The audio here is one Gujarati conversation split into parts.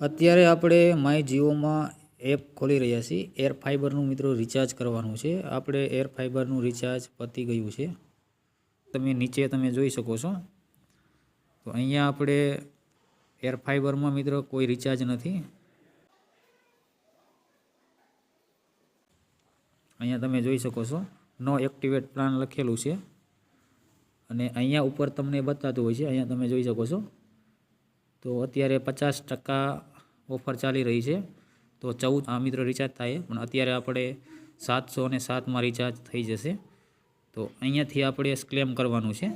અત્યારે આપણે માય જીઓમાં એપ ખોલી રહ્યા છીએ। એર ફાઈબરનું મિત્રો રિચાર્જ કરવાનું છે। આપણે એર ફાઈબરનું રિચાર્જ પતી ગયું છે। તમે નીચે તમે જોઈ શકો છો। તો અહીંયા આપણે એર ફાઈબરમાં મિત્રો કોઈ રિચાર્જ નથી। અહીંયા તમે જોઈ શકો છો નો એક્ટિવેટ પ્લાન લખેલું છે અને અહીંયા ઉપર તમને બતાતું હોય છે। અહીંયા તમે જોઈ શકો છો। તો અત્યારે 50% ઓફર ચાલી રહી છે। તો 14 મિત્રો રિચાર્જ થાય પણ અત્યારે આપણે 707 રિચાર્જ થઈ જશે। તો અહીંયાથી આપણે ક્લેમ કરવાનું છે।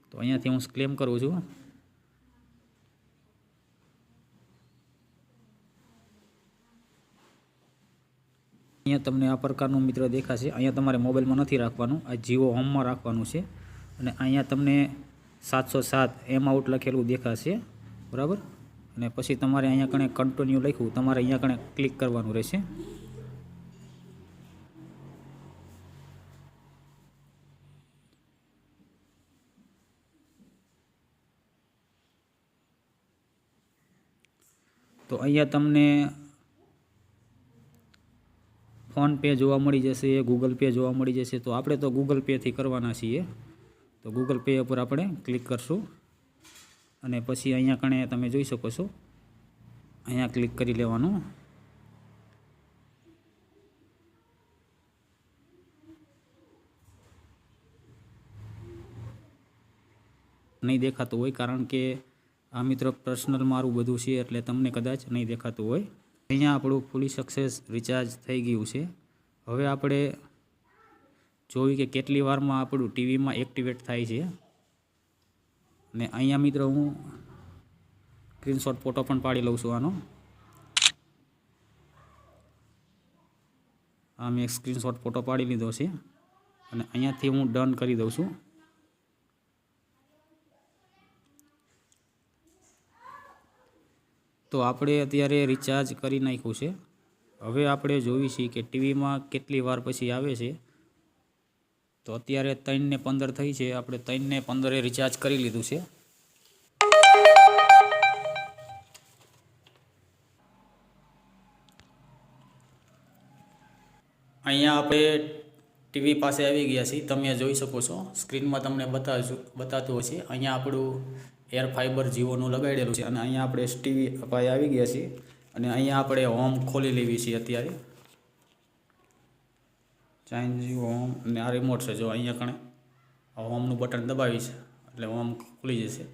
તો અહીંયાથી હું ક્લેમ કરું છું। અહીંયા તમને આ પ્રકારનું મિત્ર દેખાશે। અહીંયા તમારે મોબાઈલમાં નથી રાખવાનું, આ જીઓ હોમમાં રાખવાનું છે અને અહીંયા તમને 707 એમાઉન્ટ લખેલું દેખાશે, બરાબર। અને પછી તમારે અહીંયા કણે કન્ટિન્યુ લખ્યું, તમારે અહીંયા કણે ક્લિક કરવાનું રહેશે। તો અહીંયા તમને ફોન પે જોવા મળી જશે, ગૂગલ પે જોવા મળી જશે। તો આપણે તો ગૂગલ પેથી કરવાના છીએ। તો ગૂગલ પે ઉપર આપણે ક્લિક કરશું અને પછી અહીંયા કણે તમે જોઈ શકો છો, અહીંયા ક્લિક કરી લેવાનું। નહીં દેખાતું હોય કારણ કે આ મિત્રો પર્સનલ મારું બધું છે એટલે તમને કદાચ નહીં દેખાતું હોય। અહીંયા આપણું ફૂલી સક્સેસ રિચાર્જ થઈ ગયું છે। હવે આપણે જોયું કે કેટલી વારમાં આપણું ટીવીમાં એક્ટિવેટ થાય છે। અને અહીંયા મિત્રો હું સ્ક્રીનશોટ ફોટો પણ પાડી લઉં છું આનો। આ મેં સ્ક્રીનશોટ ફોટો પાડી લીધો છે અને અહીંયાથી હું ડન કરી દઉં છું। તો આપણે અત્યારે રિચાર્જ કરી નાખ્યું છે। હવે આપણે જોઈ છીએ કે ટીવીમાં કેટલી વાર પછી આવે છે। તો અત્યારે 3:15 થઈ છે, આપણે 3:15 રિચાર્જ કરી લીધું છે। અહીંયા આપણે ટીવી પાસે આવી ગયા છીએ, તમે જોઈ શકો છો સ્ક્રીનમાં તમને બતાતું હશે। અહીંયા આપણું એર ફાઈબર જીઓનું લગાડેલું છે અને અહીંયા આપણે ટીવી પાસે આવી ગયા છીએ અને અહીંયા આપણે હોમ ખોલી લેવી છીએ। અત્યારે ચેન્જ હોમ અને આ રિમોટ છે, જો અહીંયા કણે હોમનું બટન દબાવીશ એટલે હોમ ખુલી જશે।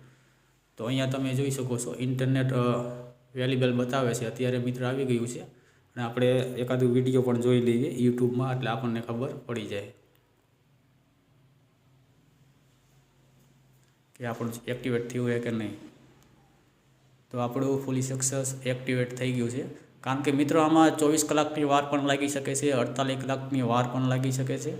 તો અહીંયા તમે જોઈ શકો છો ઇન્ટરનેટ અવેલેબલ બતાવે છે। અત્યારે મિત્ર આવી ગયું છે અને આપણે એકાદું વિડીયો પણ જોઈ લઈએ યુટ્યુબમાં, એટલે આપણને ખબર પડી જાય કે આપણું એક્ટિવેટ થયું હોય કે નહીં। તો આપણું ફૂલી સક્સેસ એક્ટિવેટ થઈ ગયું છે। કારણ કે મિત્રો આમાં 24 કલાકની વાર પણ લાગી શકે છે, 48 કલાકની વાર પણ લાગી શકે છે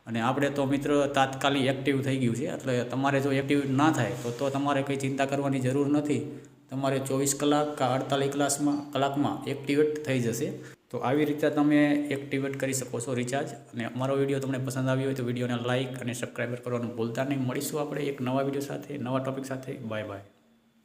અને આપણે તો મિત્ર તાત્કાલિક એક્ટિવ થઈ ગયું છે। એટલે તમારે જો એક્ટિવ ના થાય તો તમારે કંઈ ચિંતા કરવાની જરૂર નથી, તમારે 24 કલાક કે 48 કલાકમાં એક્ટિવેટ થઈ જશે। તો આવી રીતે તમે એક્ટિવેટ કરી શકો છો રિચાર્જ। અને અમારો વિડીયો તમને પસંદ આવ્યો હોય તો વિડીયોને લાઇક અને સબસ્ક્રાઈબર કરવાનું ભૂલતા નહીં। મળીશું આપણે એક નવા વિડીયો સાથે, નવા ટોપિક સાથે। Bye bye.